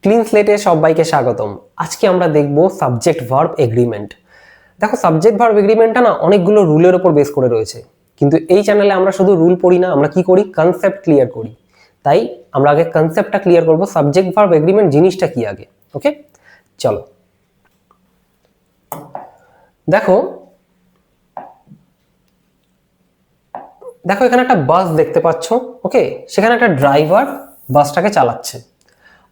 Clean স্লেটে সবাইকে স্বাগতম। আজকে আমরা দেখব সাবজেক্ট ভার্ব এগ্রিমেন্ট। দেখো, সাবজেক্ট ভার্ব এগ্রিমেন্টটা না অনেকগুলো রুলের উপর বেস করে রয়েছে, কিন্তু এই চ্যানেলে আমরা শুধু রুল পড়ি না, আমরা কি করি, কনসেপ্ট ক্লিয়ার করি। তাই আমরা আগে কনসেপ্টটা ক্লিয়ার করব, সাবজেক্ট ভার্ব এগ্রিমেন্ট জিনিসটা কি আগে। ওকে, চলো দেখো দেখো এখানে একটা বাস দেখতে পাচ্ছ। ওকে, সেখানে একটা ড্রাইভার বাসটাকে চালাচ্ছে,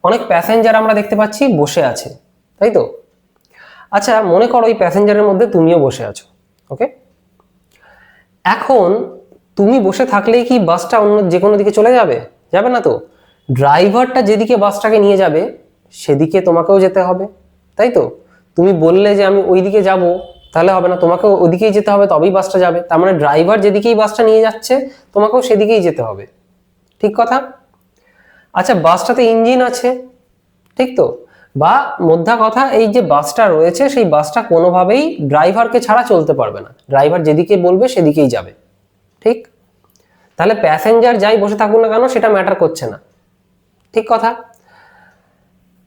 অনেক প্যাসেঞ্জার আমরা দেখতে পাচ্ছি বসে আছে, তাই তো? আচ্ছা, মনে করো এই প্যাসেঞ্জারের মধ্যে তুমিও বসে আছো। ওকে, এখন তুমি বসে থাকলেই কি বাসটা অন্য যে কোনো দিকে চলে যাবে? যাবে না তো। ড্রাইভারটা যেদিকে বাসটাকে নিয়ে যাবে সেদিকে তোমাকেও যেতে হবে, তাই তো? তুমি বললে যে আমি ওইদিকে যাব, তাহলে হবে না, তোমাকেও ওইদিকেই যেতে হবে, তবেই বাসটা যাবে। তার মানে ড্রাইভার যেদিকেই বাসটা নিয়ে যাচ্ছে তোমাকেও সেদিকেই যেতে হবে, ঠিক কথা? আচ্ছা, বাসটাতে ইঞ্জিন আছে, ঠিক তো? বা মোদ্দা কথা, এই যে বাসটা রয়েছে সেই বাসটা কোনোভাবেই ড্রাইভারকে ছাড়া চলতে পারবে না, ড্রাইভার যেদিকে বলবে সেদিকেই যাবে, ঠিক? তাহলে প্যাসেঞ্জার যাই বসে থাকুক না কেন সেটা ম্যাটার করছে না, ঠিক কথা?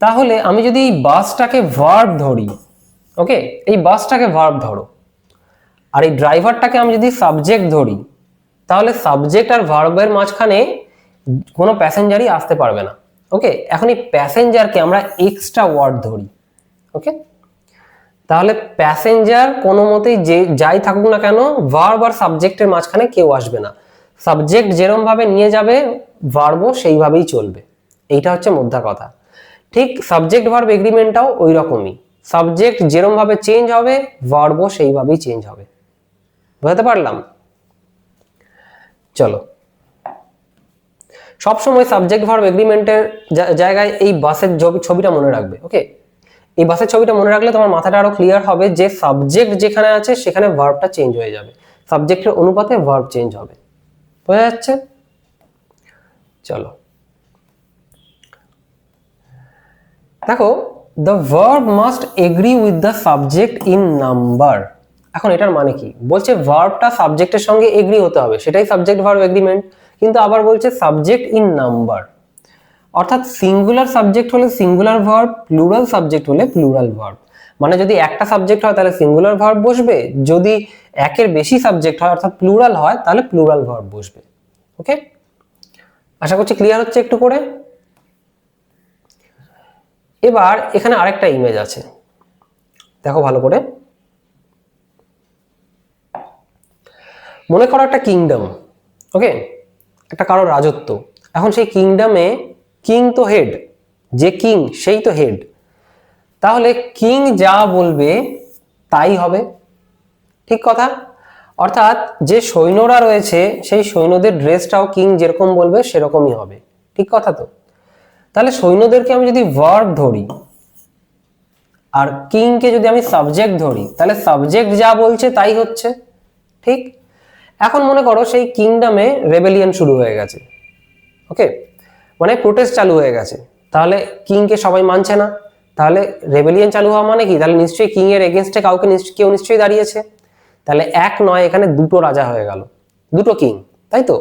তাহলে আমি যদি এই বাসটাকে ভার্ব ধরি, ওকে, এই বাসটাকে ভার্ব ধরো, আর এই ড্রাইভারটাকে আমি যদি সাবজেক্ট ধরি, তাহলে সাবজেক্ট আর ভার্বের মাঝখানে কোনো প্যাসেঞ্জারই আসতে পারবে না। ওকে, এখন এই প্যাসেঞ্জারকে আমরা এক্সট্রা ওয়ার্ড ধরি। ওকে, তাহলে প্যাসেঞ্জার কোনো মতেই যে যাই থাকুক না কেন ভার্ব আর সাবজেক্টের মাঝখানে কেউ আসবে না। সাবজেক্ট যেরকম ভাবে নিয়ে যাবে ভার্বও সেইভাবেই চলবে। এইটা হচ্ছে মোদ্দা কথা। ঠিক সাবজেক্ট ভার্ব এগ্রিমেন্টটাও ওই রকমই, সাবজেক্ট যেরকম ভাবে চেঞ্জ হবে ভার্বও সেইভাবেই চেঞ্জ হবে। বুঝতে পারলাম? চলো, সবসময় সাবজেক্ট ভার্ব এগ্রিমেন্টের জায়গায় এই বাসের ছবিটা মনে রাখবে। ওকে, এই বাসের ছবিটা মনে রাখলে তোমার মাথাটা আরো ক্লিয়ার হবে যে সাবজেক্ট যেখানে আছে সেখানে ভার্বটা চেঞ্জ হয়ে যাবে, সাবজেক্টের অনুপাতে ভার্ব চেঞ্জ হবে। বোঝা যাচ্ছে? চলো দেখো, the verb must agree with the subject in number. এখন এটার মানে কি? বলছে ভার্বটা সাবজেক্টের সঙ্গে এগ্রি হতে হবে, সেটাই সাবজেক্ট ভার্ব এগ্রিমেন্ট। কিন্তু আবার বলছে সাবজেক্ট ইন নাম্বার, অর্থাৎ সিঙ্গুলার সাবজেক্ট হলে সিঙ্গুলার ভার্ব, প্লুরাল সাবজেক্ট হলে প্লুরাল ভার্ব। মানে যদি একটা সাবজেক্ট হয় তাহলে সিঙ্গুলার ভার্ব বসবে, যদি একের বেশি সাবজেক্ট হয় অর্থাৎ প্লুরাল হয় তাহলে প্লুরাল ভার্ব বসবে। ওকে, আশা করছি ক্লিয়ার হচ্ছে একটু করে। এবার এখানে আরেকটা ইমেজ আছে, দেখো ভালো করে। মনে করো একটা কিংডম, ওকে, একটা কারো রাজত্ব। এখন সেই কিংডমে কিং তো হেড, যে কিং সেই তো হেড, তাহলে কিং যা বলবে তাই হবে, ঠিক কথা? অর্থাৎ যে সৈন্যরা রয়েছে সেই সৈন্যদের ড্রেসটাও কিং যেরকম বলবে সেরকমই হবে, ঠিক কথা তো? তাহলে সৈন্যদেরকে আমি যদি ভার্ব ধরি আর কিংকে যদি আমি সাবজেক্ট ধরি, তাহলে সাবজেক্ট যা বলছে তাই হচ্ছে, ঠিক? এখন মনে করো সেই কিংডমে রেবেলিয়ন শুরু হয়ে গেছে। ওকে, মানে প্রোটেস্ট চালু হয়ে গেছে, তাহলে কিংকে সবাই মানছে না, তাহলে রেবেলিয়ন চালু হওয়া মানে কি? তাহলে নিশ্চয়ই কিং এর এগেনস্টে কাউকে কেউ নিশ্চয়ই দাঁড়িয়েছে, তাহলে এক নয়, এখানে দুটো রাজা হয়ে গেল, দুটো কিং, তাই তো?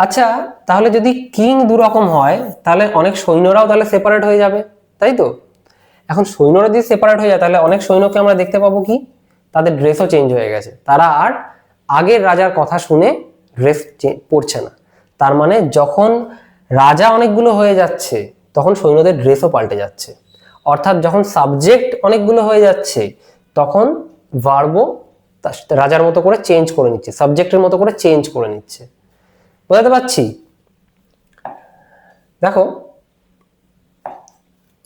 আচ্ছা, তাহলে যদি কিং দু রকম হয় তাহলে অনেক সৈন্যরাও তাহলে সেপারেট হয়ে যাবে, তাই তো? এখন সৈন্যরা যদি সেপারেট হয়ে যায় তাহলে অনেক সৈন্যকে আমরা দেখতে পাবো কি তাদের ড্রেসও চেঞ্জ হয়ে গেছে, তারা আর আগের রাজার কথা শুনে ড্রেস পরছে না। তার মানে যখন রাজা অনেকগুলো হয়ে যাচ্ছে তখন সৈন্যদের ড্রেসও পাল্টে যাচ্ছে, অর্থাৎ যখন সাবজেক্ট অনেকগুলো হয়ে যাচ্ছে তখন ভার্বও রাজার মতো করে চেঞ্জ করে নিচ্ছে, সাবজেক্টের মতো করে চেঞ্জ করে নিচ্ছে। বোঝাতে পারছি? দেখো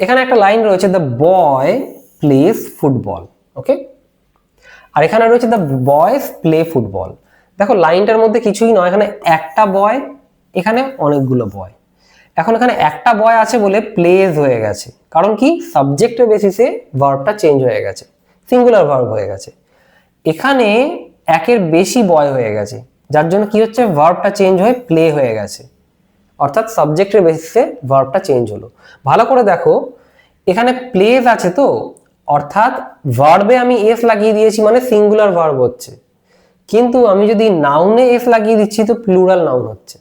এখানে একটা লাইন রয়েছে, দ্য বয় প্লেস ফুটবল। ওকে, আর এখানে রয়েছে দ্য বয়েজ প্লে ফুটবল। দেখো লাইনটার মধ্যে কিছুই নয়, এখানে একটা বয়, এখানে অনেকগুলো বয়। এখন এখানে একটা বয় আছে বলে প্লেজ হয়ে গেছে, কারণ কি? সাবজেক্টের বেসিসে ভার্বটা চেঞ্জ হয়ে গেছে, সিঙ্গুলার ভার্ব হয়ে গেছে। এখানে একের বেশি বয় হয়ে গেছে, যার জন্য কি হচ্ছে, ভার্বটা চেঞ্জ হয়ে প্লে হয়ে গেছে, অর্থাৎ সাবজেক্টের বেসিসে ভার্বটা চেঞ্জ হলো। ভালো করে দেখো, এখানে প্লেজ আছে তো, অর্থাৎ ভার্বে আমি এস লাগিয়ে দিয়েছি মানে সিঙ্গুলার ভার্ব হচ্ছে, কিন্তু আমি যদি নাউনে এস লাগিয়ে দিচ্ছি তো প্লুরাল নাউন হচ্ছে।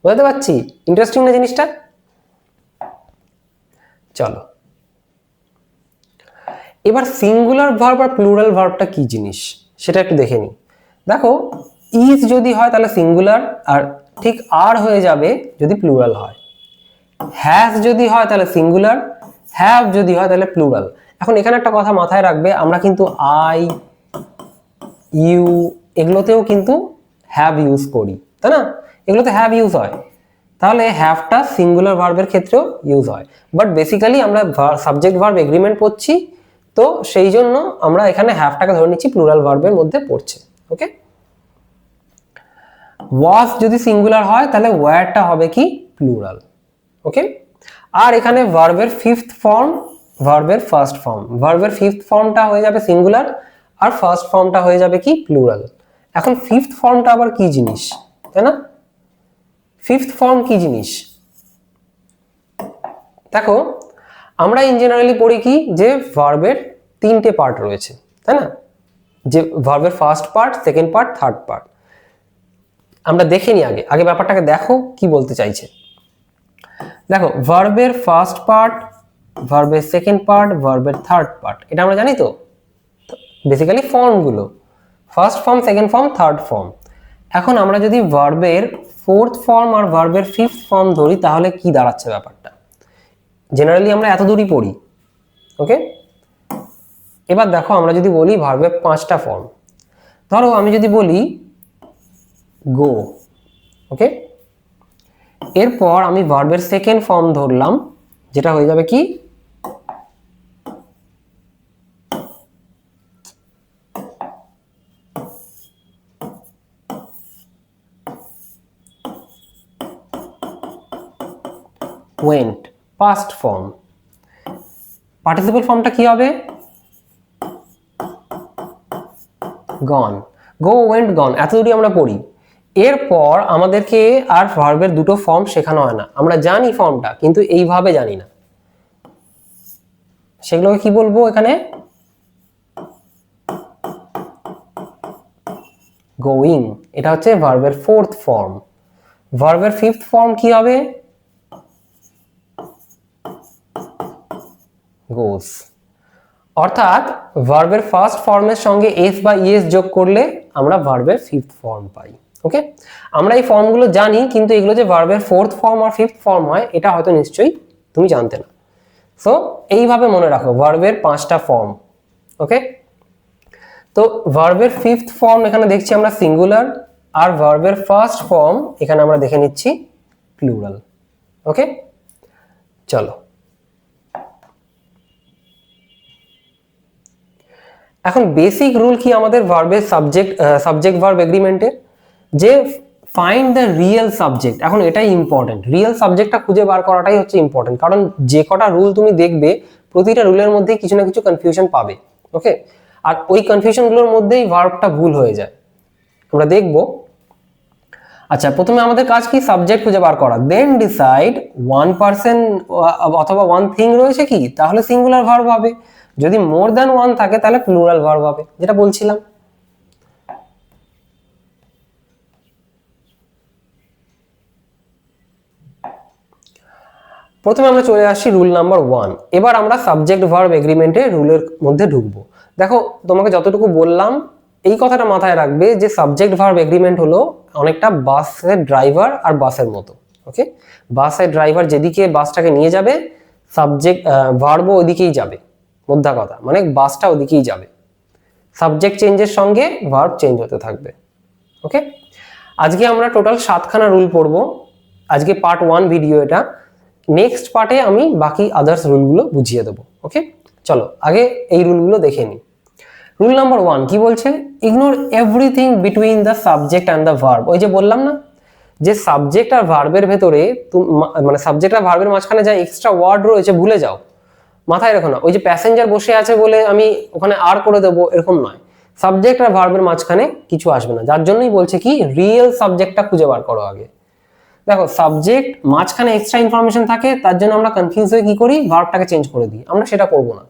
বুঝতে পারছি? ইন্টারেস্টিং না জিনিসটা? চলো এবার সিঙ্গুলার ভার্ব আর প্লুরাল ভার্বটা কি জিনিস সেটা একটু দেখে নিই। দেখো ইজ যদি হয় তাহলে সিঙ্গুলার, আর ঠিক আর হয়ে যাবে যদি প্লুরাল হয়। হ্যাজ যদি হয় তাহলে সিঙ্গুলার, হ্যাভ যদি হয় তাহলে প্লুরাল। এখন এখানে একটা কথা মাথায় রাখবে, আমরা কিন্তু আই, ইউ এগুলোতেও কিন্তু হ্যাভ ইউজ করি, তাই না? এগুলোতে হ্যাভ ইউজ হয়, তাহলে হ্যাভটা সিঙ্গুলার ভার্বের ক্ষেত্রেও ইউজ হয়। বাট বেসিক্যালি আমরা সাবজেক্ট ভার্ব এগ্রিমেন্ট পড়ছি, তো সেই জন্য আমরা এখানে হ্যাভটাকে ধরে নিচ্ছি প্লুরাল ভার্বের মধ্যে পড়ছে। ওকে, ওয়াজ যদি সিঙ্গুলার হয় তাহলে ওয়্যারটা হবে কি প্লুরাল। ওকে, আর এখানে ভার্বের ফিফথ ফর্ম, ভার্বের ফার্স্ট ফর্ম, ভার্বের ফিফথ ফর্মটা হয়ে যাবে সিঙ্গুলার আর ফার্স্ট ফর্মটা হয়ে যাবে কি প্লুরাল। এখন ফিফথ ফর্মটা আবার কি জিনিস, তাই না? ফিফথ ফর্ম কি জিনিস দেখো, আমরা ইন জেনারেলি পড়ি কি যে ভার্বের তিনটে পার্ট রয়েছে, তাই না? যে ভার্বের first part, second part, third part. আমরা দেখে নি আগে আগে ব্যাপারটাকে দেখো কি বলতে চাইছে। দেখো ভার্বের ফার্স্ট পার্ট, ভার্বের সেকেন্ড পার্ট, ভার্বের থার্ড পার্ট, এটা আমরা জানি তো বেসিক্যালি ফর্মগুলো, first form, second form, third form. এখন আমরা যদি ভার্বের ফোর্থ ফর্ম আর ভার্বের ফিফথ ফর্ম ধরি তাহলে কি দাঁড়াচ্ছে ব্যাপারটা, জেনারেলি আমরা এত দূরই পড়ি। ওকে, এবার দেখো আমরা যদি বলি ভার্বের পাঁচটা ফর্ম, ধরো আমি যদি বলি গো, ওকে, এরপর আমি ভার্বের সেকেন্ড ফর্ম ধরলাম যেটা হয়ে যাবে কি went, past form। পার্টিসিপল ফর্মটা কি হবে gone, go, went, gone, এত দূরই আমরা পড়ি। এরপর আমাদেরকে আর ভার্বের দুটো ফর্ম শেখানো হয় না, আমরা জানি ফর্মটা কিন্তু এইভাবে জানি না, সেগুলোকে কি বলবো এখানে গোয়িং, এটা হচ্ছে ভার্বের ফোর্থ ফর্ম। ভার্বের ফিফথ ফর্ম কি হবে গোস। অর্থাৎ ভার্বের ফার্স্ট ফর্মের সঙ্গে এস বা ইএস যোগ করলে আমরা ভার্বের ফিফথ ফর্ম পাই। ওকে, আমরা এই ফর্মগুলো জানি কিন্তু এগুলো যে ভার্বের ফোর্থ ফর্ম আর ফিফথ ফর্ম হয় এটা হয়তো নিশ্চয়ই তুমি জানতে না। সো এইভাবে মনে রাখো ভার্বের পাঁচটা ফর্ম। ওকে, তো ভার্বের ফিফথ ফর্ম এখানে দেখছি আমরা সিঙ্গুলার, আর ভার্বের ফার্স্ট ফর্ম এখানে আমরা দেখে নিচ্ছি প্লুরাল। ওকে, চলো এখন বেসিক রুল কি আমাদের ভার্বের সাবজেক্ট ভার্ব এগ্রিমেন্টের, যে ফাইন্ড দ্য রিয়েল সাবজেক্ট। এখন এটাই ইম্পর্টেন্ট, রিয়েল সাবজেক্টটা খুঁজে বার করাটাই হচ্ছে ইম্পর্টেন্ট, কারণ যে কটা রুল তুমি দেখবে প্রতিটা রুলের মধ্যে কিছু না কিছু কনফিউশন পাবে। ওকে, আর ওই কনফিউশনগুলোর মধ্যেই ভার্বটা ভুল হয়ে যায়, আমরা দেখব। আচ্ছা, প্রথমে আমাদের কাজ কি সাবজেক্ট খুঁজে বার করা, দেন ডিসাইড ওয়ান পারসন অথবা ওয়ান থিং রয়েছে কি, তাহলে সিঙ্গুলার ভার্ব হবে, যদি মোর দ্যান ওয়ান থাকে তাহলে প্লুরাল ভার্ব হবে, যেটা বলছিলাম। প্রথমে আমরা চলে আসছি রুল নাম্বার 1। এবার আমরা সাবজেক্ট ভার্ব এগ্রিমেন্টে রুলের মধ্যে ঢুকবো। দেখো তোমাকে যতটুকু বললাম এই কথাটা মাথায় রাখবে যে সাবজেক্ট ভার্ব এগ্রিমেন্ট হলো অনেকটা বাসের ড্রাইভার আর বাসের মতো। ওকে, বাসের ড্রাইভার যেদিকে বাসটাকে নিয়ে যাবে সাবজেক্ট ভার্বও ওইদিকেই যাবে, মোদ্দা কথা মানে বাসটা ওদিকেই যাবে, সাবজেক্ট চেঞ্জের সঙ্গে ভার্ব চেঞ্জ হতে থাকবে। ওকে, আজকে আমরা টোটাল 7খানা রুল পড়বো, আজকে পার্ট 1 ভিডিও এটা, নেক্সট পার্টে আমি বাকি আদার্স রুলগুলো বুঝিয়ে দেবো। ওকে, চলো আগে এই রুলগুলো দেখে নিই। রুল নাম্বার 1 কি বলছে, ignore everything between the subject and the verb. ওই যে বললাম না যে সাবজেক্ট আর ভার্বের ভেতরে মানে সাবজেক্ট আর ভার্বের মাঝখানে যা এক্সট্রা ওয়ার্ড রয়েছে ভুলে যাও, মাথায় রেখো না। ওই যে প্যাসেঞ্জার বসে আছে বলে আমি ওখানে আর করে দেবো এরকম নয়, সাবজেক্ট আর ভার্বের মাঝখানে কিছু আসবে না, যার জন্যই বলছে কি রিয়েল সাবজেক্টটা খুঁজে বার করো আগে। দেখো সাবজেক্ট মাঝখানে এক্সট্রা ইনফরমেশন থাকে, তার জন্য আমরা কনফিউজ হয়ে কি করি ভার্বটাকে চেঞ্জ করে দিই, আমরা সেটা করব না।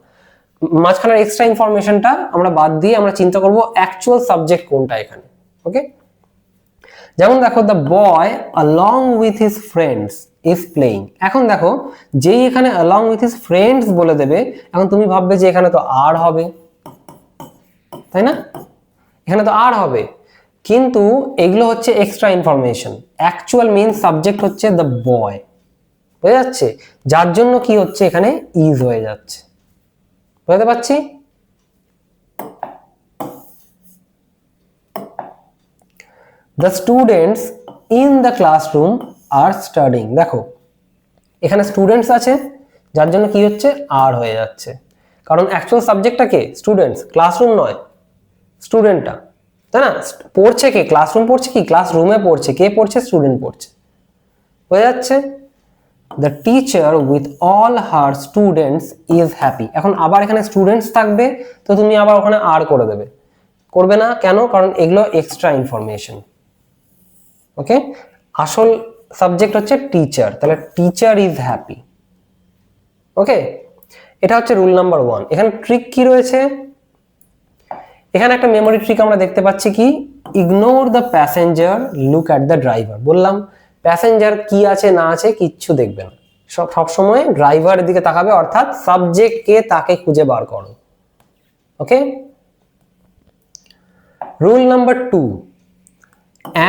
মাঝখানের এক্সট্রা ইনফরমেশনটা আমরা বাদ দিয়ে আমরা চিন্তা করব অ্যাকচুয়াল সাবজেক্ট কোনটা এখানে। ওকে, যেমন দেখো the boy along with his friends is playing. এখন দেখো যেই এখানে along with his friends বলে দেবে, এখন তুমি ভাববে যে এখানে তো আর হবে, তাই না? এখানে তো আর হবে, কিন্তু এগুলো হচ্ছে extra information. Actual main subject হচ্ছে দ্য বয়, বুঝে যাচ্ছে? যার জন্য কি হচ্ছে এখানে ইজ হয়ে যাচ্ছে, বুঝতে পারছি? The students in the classroom are studying। দেখো এখানে স্টুডেন্টস আছে, যার জন্য কি হচ্ছে আর হয়ে যাচ্ছে, কারণ অ্যাকচুয়াল সাবজেক্টটা কে? স্টুডেন্টস, ক্লাসরুম নয়, স্টুডেন্টটা, তাই না? পড়ছে কে? ক্লাসরুম পড়ছে কি? ক্লাসরুমে পড়ছে, কে পড়ছে? স্টুডেন্ট পড়ছে, হয়ে যাচ্ছে। The teacher with all her students is happy। এখন আবার এখানে স্টুডেন্টস থাকবে, তো তুমি আবার ওখানে আর করে দেবে, করবে না কেন? কারণ এগুলো এক্সট্রা ইনফরমেশন। ওকে, আসল সাবজেক্ট হচ্ছে টিচার, তাহলে টিচার ইজ হ্যাপি। ওকে, এটা হচ্ছে রুল নাম্বার 1। এখানে ট্রিক কি রয়েছে? এখানে একটা মেমোরি ট্রিক আমরা দেখতে পাচ্ছি কি, ignore the passenger, look at the driver. বললাম প্যাসেঞ্জার কি আছে না আছে কিচ্ছু দেখবে না, সব সময় ড্রাইভারের দিকে তাকাবে, অর্থাৎ সাবজেক্ট কে তাকে খুঁজে বার করো। ওকে, rule number 2,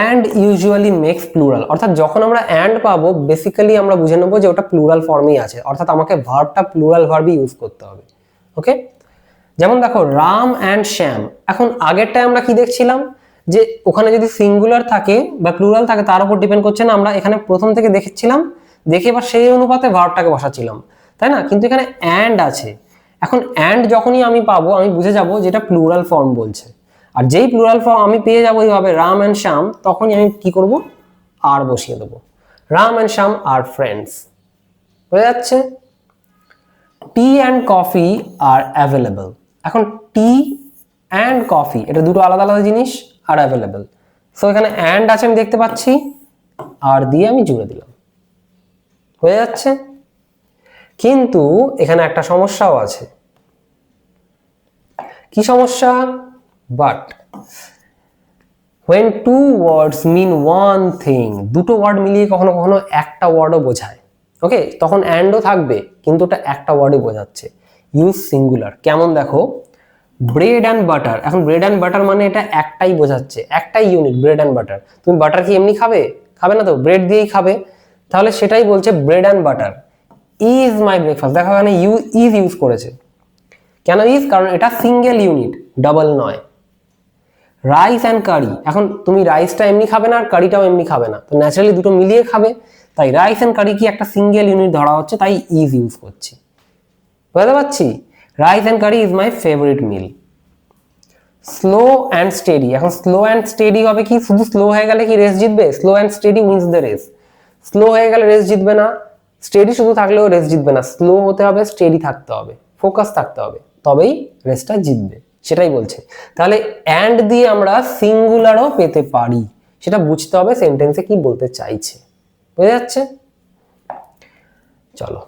and usually makes plural। অর্থাৎ যখন আমরা and পাবো বেসিক্যালি আমরা বুঝে নেবো যে ওটা প্লুরাল ফর্মেই আছে, অর্থাৎ আমাকে ভার্বটা প্লুরাল ভার্বই ইউজ করতে হবে। ওকে, যেমন দেখো রাম অ্যান্ড শ্যাম। এখন আগেরটায় আমরা কি দেখছিলাম, যে ওখানে যদি সিঙ্গুলার থাকে বা প্লুরাল থাকে তার উপর ডিপেন্ড করছে না, আমরা এখানে প্রথম থেকে দেখেছিলাম, দেখে এবার সেই অনুপাতে ভার্বটাকে বসাচ্ছিলাম, তাই না? কিন্তু এখানে and আছে, এখন and যখনই আমি পাবো আমি বুঝে যাব যেটা প্লুরাল ফর্ম বলছে, আর যেই প্লুরাল ফর্ম আমি পেয়ে যাবো এইভাবে রাম অ্যান্ড শ্যাম, তখনই আমি কি করব? আর বসিয়ে দেবো। রাম অ্যান্ড শ্যাম আর ফ্রেন্ডস, বুঝে যাচ্ছে? টি অ্যান্ড কফি আর অ্যাভেলেবল। এখন টি অ্যান্ড কফি এটা দুটো আলাদা আলাদা জিনিস, আর অ্যাভেলেবল, সো এখানে অ্যান্ড আছে আমি দেখতে পাচ্ছি, আর দিয়ে আমি জুড়ে দিলাম, হয়ে যাচ্ছে। কিন্তু এখানে একটা সমস্যাও আছে। কি সমস্যা? But when two words mean one thing, দুটো ওয়ার্ড মিলিয়ে কখনো কখনো একটা ওয়ার্ডও বোঝায়। ওকে, তখন অ্যান্ডও থাকবে কিন্তু ওটা একটা ওয়ার্ডই বোঝাচ্ছে, ইউজ সিঙ্গুলার। কেমন দেখো, ব্রেড অ্যান্ড বাটার। এখন ব্রেড অ্যান্ড বাটার মানে এটা একটাই বোঝাচ্ছে, একটাই ইউনিট, ব্রেড অ্যান্ড বাটার। তুমি বাটার কি এমনি খাবে? খাবে না তো, ব্রেড দিয়েই খাবে, তাহলে সেটাই বলছে bread and butter is my breakfast. দেখো এখানে ইজ ইউজ করেছে, কেন ইজ? কারণ এটা সিঙ্গেল ইউনিট, ডাবল নয়। Rice and curry. এখন তুমি রাইসটা এমনি খাবে না আর কারিটাও এমনি খাবে না, তো ন্যাচারালি দুটো মিলিয়ে খাবে, তাই রাইস অ্যান্ড কারি কি একটা সিঙ্গেল ইউনিট ধরা হচ্ছে, তাই ইজ ইউজ করছি, বুঝতে পারছি? Rice and curry is my favourite meal. Slow and steady. এখন স্লো অ্যান্ড স্টেডি হবে কি? শুধু স্লো হয়ে গেলে কি রেস জিতবে? Slow and steady wins the race. Slow হয়ে গেলে রেস জিতবে না, স্টেডি শুধু থাকলেও রেস জিতবে না, স্লো হতে হবে, স্টেডি থাকতে হবে, ফোকাস থাকতে হবে, তবেই রেসটা জিতবে, সেটাই বলছে। তাহলে অ্যান্ড দিয়ে আমরা সিঙ্গুলারও পেতে পারি, সেটা বুঝতে হবে সেন্টেন্সে কি বলতে চাইছে, বুঝে যাচ্ছে? চলো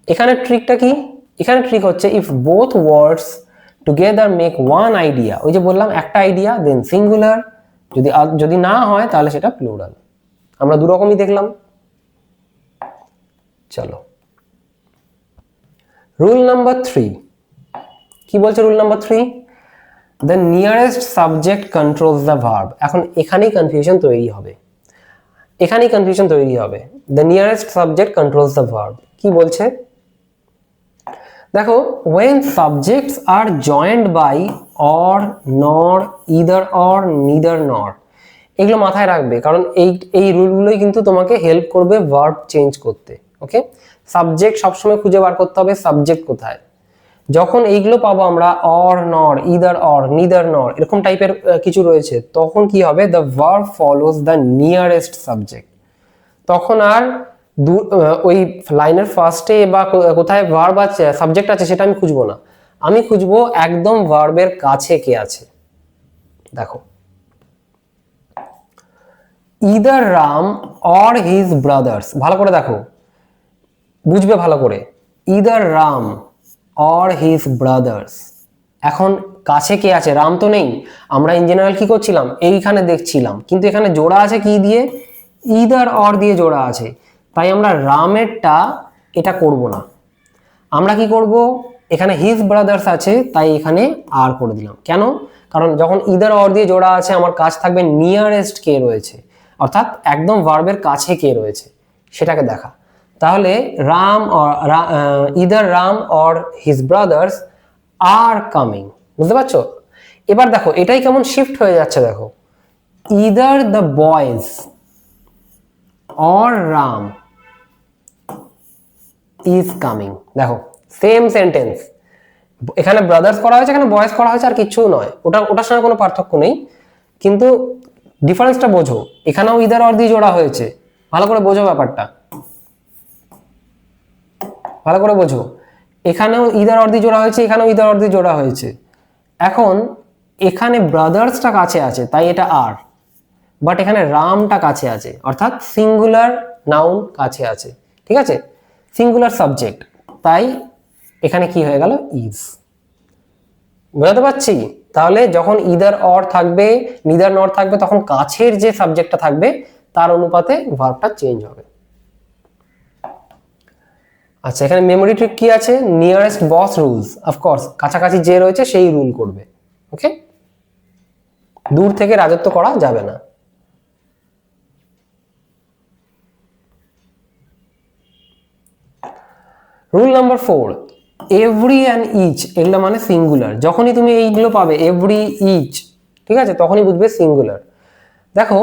এখানে ট্রিকটা কি? এখানে ট্রিক হচ্ছে if both words together make one idea. ওই যে বললাম একটা আইডিয়া, দেন সিঙ্গুলার, যদি না হয় তাহলে সেটা প্লুরাল। আমরা দু রকমই দেখলাম। চলো রুল নাম্বার 3 কি বলছে? Rule number 3, the nearest subject controls the verb. এখন এখানেই কনফিউশন তৈরি হবে, the nearest subject controls the verb কি বলছে? দেখো when subjects are joined by or, nor, either or, neither nor, এগুলো মাথায় রাখবে, কারণ এই রুলগুলোই কিন্তু তোমাকে হেল্প করবে ভার্ব চেঞ্জ করতে। ওকে, সাবজেক্ট সবসময় খুঁজে বার করতে হবে সাবজেক্ট কোথায়। যখন এইগুলো পাবো আমরা or, nor, either or, neither nor এরকম টাইপের কিছু রয়েছে, তখন কি হবে? the verb follows the nearest subject। তখন আর ওই লাইনের ফার্স্টে বা কোথায় ভার্ব আছে সাবজেক্ট আছে সেটা আমি খুঁজবো না, আমি খুঁজবো একদম ভার্বের কাছে কে আছে। দেখো either Ram or his brothers, ভালো করে দেখো, বুঝবে ভালো করে, either Ram or his brothers। এখন কাছে কে আছে? রাম তো নেই, আমরা ইন জেনারেল কি করছিলাম? এইখানে দেখছিলাম, কিন্তু এখানে জোড়া আছে কি দিয়ে? either or দিয়ে জোড়া আছে, তাই আমরা রামেরটা এটা করব না, আমরা কি করব, এখানে হিজ ব্রাদার্স আছে তাই এখানে আর করে দিলাম। কেন? কারণ যখন ইদার অর দিয়ে জোড়া আছে আমার কাজ থাকবে নিয়ারেস্ট কে রয়েছে, অর্থাৎ একদম ভার্বের কাছে কে রয়েছে সেটাকে দেখা। তাহলে Ram or either Ram or his brothers are coming, বুঝতে পারছো? এবার দেখো এটাই কেমন শিফট হয়ে যাচ্ছে, দেখো either the boys or Ram is coming, দেখো সেম সেন্টেন্স, এখানে ব্রাদার্স করা হয়েছে, এখানে বয়েজ করা হয়েছে, আর কিছু নয়, ওটার সঙ্গে কোনো পার্থক্য নেই, কিন্তু ডিফারেন্সটা বোঝো। এখানেও ইদার অর দিয়ে জোড়া হয়েছে, ভালো করে বোঝো ব্যাপারটা, ভালো করে বোঝো। এখানেও ইদার অর দিয়ে জোড়া হয়েছে, এখানেও ইদার অর দিয়ে জোড়া হয়েছে। এখন এখানে ব্রাদার্সটা কাছে আছে তাই এটা আর, বাট এখানে রামটা কাছে আছে, অর্থাৎ সিঙ্গুলার নাউন কাছে আছে, ঠিক আছে, সিঙ্গুলার সাবজেক্ট, তাই এখানে কি হয়ে গেল, ইজ। বুঝতে পারছি? তাহলে যখন ইদার অর থাকবে, নিদার নর থাকবে, তখন কাছের যে সাবজেক্টটা থাকবে তার অনুপাতে ভার্বটা চেঞ্জ হবে। আচ্ছা, এখানে মেমোরি ট্রিক কি আছে, নিয়ারেস্ট বস রুলস, অফকোর্স কাছাকাছি যে রয়েছে সেই রুল করবে, ওকে, দূর থেকে রাজত্ব করা যাবে না। Rule number 4, every and each, এগুলো মানে সিঙ্গুলার, যখনই তুমি এইগুলো পাবে এভরি ইচ, ঠিক আছে, তখনই বুঝবে সিঙ্গুলার। দেখো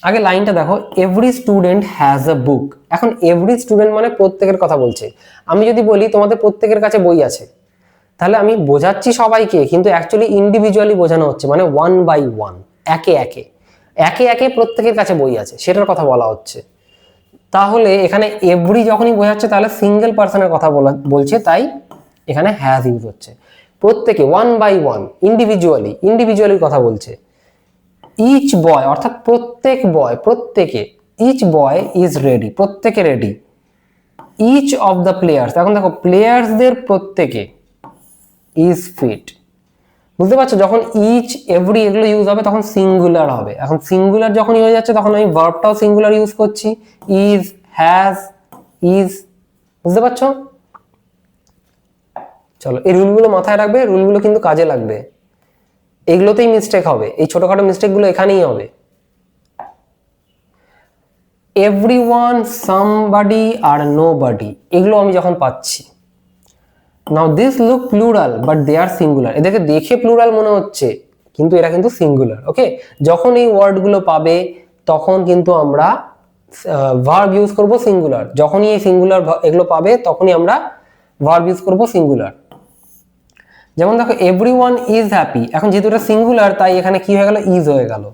আগে লাইনটা দেখো, এভরি স্টুডেন্ট হ্যাজ আ বুক, এখন এভরি স্টুডেন্ট মানে প্রত্যেকের কথা বলছে। আমি যদি বলি তোমাদের প্রত্যেকের কাছে বই আছে, তাহলে আমি বোঝাচ্ছি সবাইকে, কিন্তু অ্যাকচুয়ালি ইন্ডিভিজুয়ালি বোঝানো হচ্ছে, মানে ওয়ান বাই ওয়ান, একে একে একে একে প্রত্যেকের কাছে বই আছে সেটার কথা বলা হচ্ছে। তাহলে এখানে এভরি যখনই বোঝাচ্ছে তাহলে সিঙ্গেল পার্সনের কথা বলছে, তাই এখানে হ্যাজ ইউজ হচ্ছে। প্রত্যেকে ওয়ান বাই ওয়ান, ইন্ডিভিজুয়ালি কথা বলছে। ইচ বয় অর্থাৎ প্রত্যেক বয়, প্রত্যেকে, ইচ বয় ইজ রেডি, প্রত্যেকে রেডি। ইচ অফ দ্য প্লেয়ার্স, এখন দেখো প্লেয়ার্সদের প্রত্যেকে, ইজ ফিট। বুঝতে পারছো, যখন ইচ এভরি এগুলো ইউজ হবে তখন সিঙ্গুলার হবে। এখন সিঙ্গুলার যখনই হয়ে যাচ্ছে তখন আমি ভার্বটাও সিঙ্গুলার ইউজ করছি, ইজ, হ্যাজ, ইজ। বুঝতে পারছো? চলো এই রুলগুলো মাথায় রাখবে, রুলগুলো কিন্তু কাজে লাগবে, এগুলোতেই মিস্টেক হবে, এই ছোটখাটো মিস্টেকগুলো এখানেই হবে। এভরিওয়ান, সামবডি আর নোবডি, এগুলো আমি যখন পাচ্ছি, now this look plural but they are singular, এদেরকে দেখে প্লুরাল মনে হচ্ছে কিন্তু এরা কিন্তু সিঙ্গুলার, ওকে। যখন এই ওয়ার্ডগুলো পাবে তখন কিন্তু আমরা ভার্ব ইউজ করব সিঙ্গুলার, যখনই এই সিঙ্গুলার এগুলো পাবে তখনই আমরা ভার্ব ইউজ করব সিঙ্গুলার। যেমন দেখো এভরিওয়ান ইজ হ্যাপি, এখন যেহেতু এটা সিঙ্গুলার তাই এখানে কি হয়ে গেল, ইজ হয়ে গেল।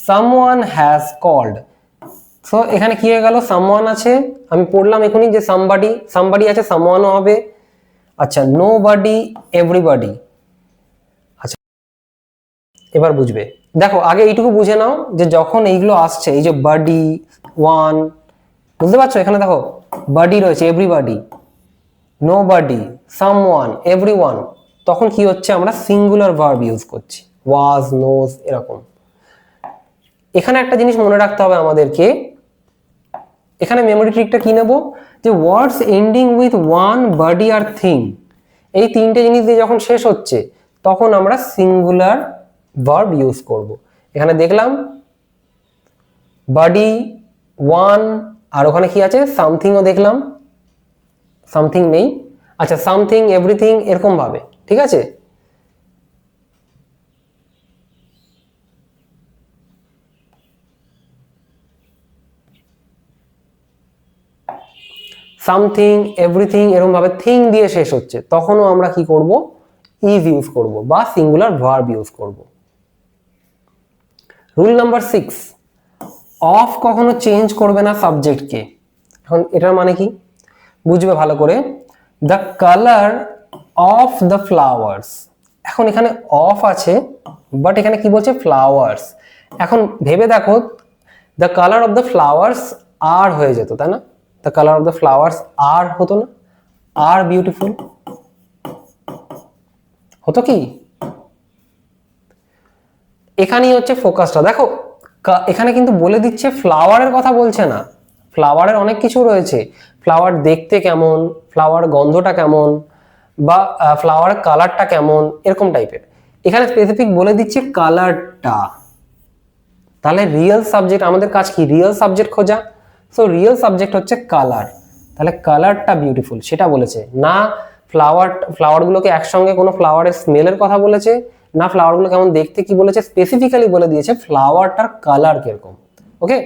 সামওয়ান হ্যাজ কল্ড, সো এখানে কি হয়ে গেল, সামওয়ান আছে, আমি পড়লাম এখনই যে সামবাডি আছে, সামওয়ানও হবে। আচ্ছা, নোবডি, এভরিবডি। আচ্ছা এবার বুঝবে, দেখো আগে এইটুকু বুঝে নাও যে যখন এইগুলো আসছে, এই যে বডি, ওয়ান, বুঝতে পারছো, এখানে দেখো বডি রয়েছে, এভরিবডি, নোবডি, সামওয়ান, এভরিওয়ান, তখন কি হচ্ছে, আমরা সিঙ্গুলার ভার্ব ইউজ করছি, ওয়াজ, নোজ, এরকম। এখানে একটা জিনিস মনে রাখতে হবে আমাদেরকে, এখানে মেমোরি ট্রিকটা কি নেব, যে words ending with one, body আর থিং, এই তিনটে জিনিস দিয়ে যখন শেষ হচ্ছে তখন আমরা সিঙ্গুলার ভার্ব ইউজ করব। এখানে দেখলাম বডি, ওয়ান, আর ওখানে কি আছে, সামথিংও দেখলাম, সামথিং নেই, আচ্ছা সামথিং, এভরিথিং, এরকম ভাবে, ঠিক আছে। সামথিং, এভরিথিং, এরকম ভাবে থিং দিয়ে শেষ হচ্ছে, তখনও আমরা কি করব, ইজ ইউজ করব বা সিঙ্গুলার ভার্ব ইউজ করব। রুল নাম্বার 6, অফ কখনো চেঞ্জ করবে না সাবজেক্টকে। এখন এটার মানে কি বুঝবে ভালো করে, the colour of the flowers, এখন এখানে অফ আছে বাট এখানে কি বলছে, ফ্লাওয়ার্স। এখন ভেবে দেখো, the colour of the flowers আর হয়ে যেত, তাই না, the colour of the flowers আর হতো না, আর বিউটিফুল হতো কি, এখানেই হচ্ছে ফোকাসটা। দেখো এখানে কিন্তু বলে দিচ্ছে, ফ্লাওয়ারের কথা বলছে না, ফ্লাওয়ারের অনেক কিছু রয়েছে, ফ্লাওয়ার দেখতে কেমন, ফ্লাওয়ার গন্ধটা কেমন, বা ফ্লাওয়ার কালারটা কেমন, এরকম টাইপের। এখানে স্পেসিফিক বলে দিচ্ছে কালারটা। তাহলে রিয়েল সাবজেক্ট, আমাদের কাজ কি রিয়েল সাবজেক্ট খোঁজা। সো রিয়েল সাবজেক্ট হচ্ছে কালার, তাহলে কালারটা বিউটিফুল সেটা বলেছে না। ফ্লাওয়ারগুলোকে একসঙ্গে কোনো ফ্লাওয়ারের স্মেলের কথা বলেছে না, ফ্লাওয়ারগুলো কেমন দেখতে কি বলেছে, স্পেসিফিক্যালি বলে দিয়েছে ফ্লাওয়ারটার কালার কিরকম। ওকে,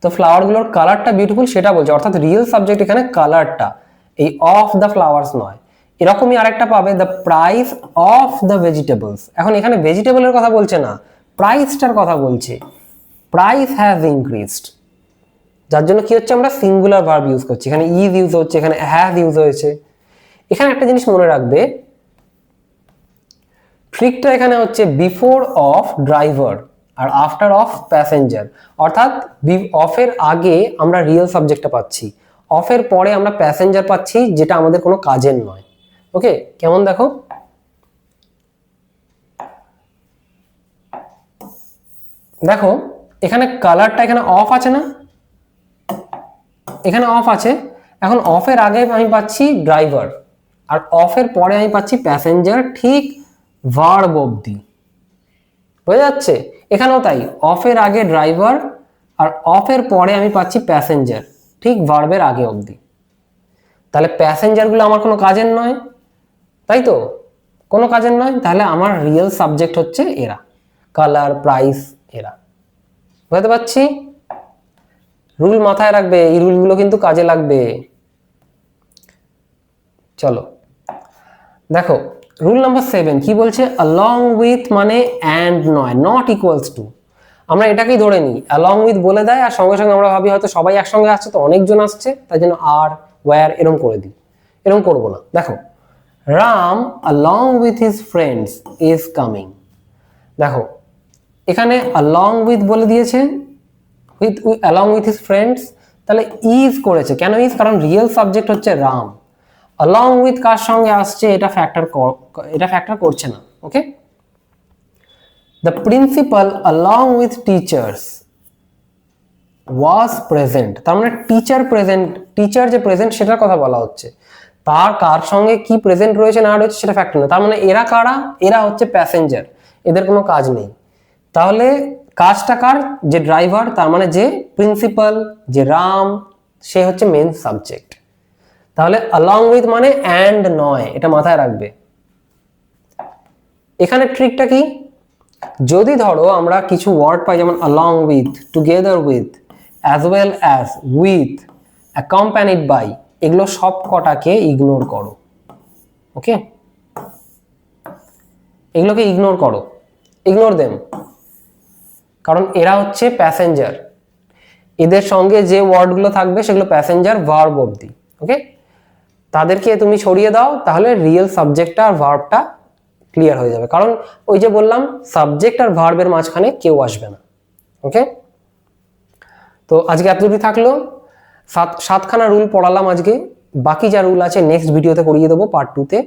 তো ফ্লাওয়ারগুলোর কালারটা বিউটিফুল সেটা বলছে, অর্থাৎ রিয়েল সাবজেক্ট এখানে কালারটা, এই অফ দ্য ফ্লাওয়ার্স নয়। এরকমই আরেকটা পাবে, the price of the vegetables. এখন এখানে ভেজিটেবলের কথা বলছে না, প্রাইসটার কথা বলছে। প্রাইস হ্যাজ ইনক্রিজড, যার জন্য কি হচ্ছে আমরা সিঙ্গুলার ভার্ব ইউজ করছি, এখানে ইজ ইউজ হচ্ছে, এখানে হ্যাজ ইউজ হয়েছে। এখানে একটা জিনিস মনে রাখবে, ট্রিকটা এখানে হচ্ছে বিফোর অফ ড্রাইভার আর আফটার অফ প্যাসেঞ্জার, অর্থাৎ অফের আগে আমরা রিয়েল সাবজেক্টটা পাচ্ছি, অফের পরে আমরা প্যাসেঞ্জার পাচ্ছি যেটা আমাদের কোনো কাজের নয়। ওকে, কেমন দেখো, দেখো এখানে কালারটা এখানে অফ আছে না, এখানে অফ আছে। এখন অফের আগে আমি পাচ্ছি ড্রাইভার আর অফের পরে আমি পাচ্ছি প্যাসেঞ্জার, ঠিক ভার্ব অবধি, বোঝা যাচ্ছে। এখানেও তাই, অফের আগে ড্রাইভার আর অফের পরে আমি পাচ্ছি প্যাসেঞ্জার, ঠিক ভার্বের আগে অবধি। তাহলে প্যাসেঞ্জারগুলো আমার কোনো কাজের নয়, তাই তো, কোনো কাজের নয়। তাহলে আমার রিয়েল সাবজেক্ট হচ্ছে এরা, কালার, প্রাইস, এরা। বুঝতে পারছি? রুল মাথায় রাখবে, এই রুলগুলো কিন্তু কাজে লাগবে। চলো দেখো, রুল নাম্বার 7 কি বলছে, along with মানে and নয়, not equals to। আমরা এটাকেই ধরে নিই, along with বলে দেয় আর সঙ্গে সঙ্গে আমরা ভাবি হয়তো সবাই একসঙ্গে আসছে, তো অনেকজন আসছে তাই জন্য আর where এরকম করে দিই, এরকম করবো না। দেখো, Ram along with his friends is coming। দেখো এখানে along with বলে দিয়েছে, along with his friends, তাহলে is করেছে, কেন is, কারণ রিয়েল সাবজেক্ট হচ্ছে রাম। along with কার সঙ্গে আসছে এটা ফ্যাক্টর করছে না। ওকে, the principal along with teachers was present, তার মানে টিচার যে প্রেজেন্ট সেটার কথা বলা হচ্ছে, তার কার সঙ্গে কি প্রেজেন্ট রয়েছে না রয়েছে সেটা ফ্যাক্টর না। তার মানে এরা কারা, এরা হচ্ছে প্যাসেঞ্জার, এদের কোনো কাজ নেই। তাহলে কাজটা কার, যে ড্রাইভার, তার মানে যে প্রিন্সিপাল, যে রাম, সে হচ্ছে মেন সাবজেক্ট। তাহলে along with মানে and নয়, এটা মাথায় রাখবে। এখানে ট্রিকটা কি, যদি ধরো আমরা কিছু ওয়ার্ড পাই যেমন along with, together with, as well as, with, accompanied by, এগুলো সব কটাকে ইগনোর করো। ওকে, এগুলোকে ইগনোর করো, ইগনোর দেম, কারণ এরা হচ্ছে প্যাসেঞ্জার, এদের সঙ্গে যে ওয়ার্ডগুলো থাকবে সেগুলো প্যাসেঞ্জার ভার্ব অবধি। ওকে, তাদেরকে তুমি সরিয়ে দাও, তাহলে রিয়েল সাবজেক্টটা আর ভার্বটা ক্লিয়ার হয়ে যাবে, কারণ ওই যে বললাম সাবজেক্ট আর ভার্বের মাঝখানে কেউ আসবে না। ওকে, তো আজকে এতটুকু থাকলো, সাতখানা রুল পড়ালাম আজকে, বাকি যা রুল আছে নেক্সট ভিডিওতে করিয়ে দেবো পার্ট 2-তে।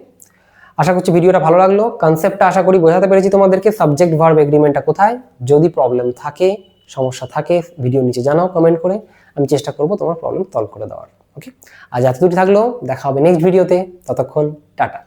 আশা করছি ভিডিওটা ভালো লাগলো, কনসেপ্টটা আশা করি বোঝাতে পেরেছি তোমাদেরকে, সাবজেক্ট ভার্ব এগ্রিমেন্টটা কোথায়। যদি প্রবলেম থাকে, সমস্যা থাকে, ভিডিও নিচে জানাও কমেন্ট করে, আমি চেষ্টা করব তোমার প্রবলেম সলভ করে দেওয়ার। ওকে, আজ এতটুকু থাকলো, দেখা হবে নেক্সট ভিডিওতে, ততক্ষণ টাটা।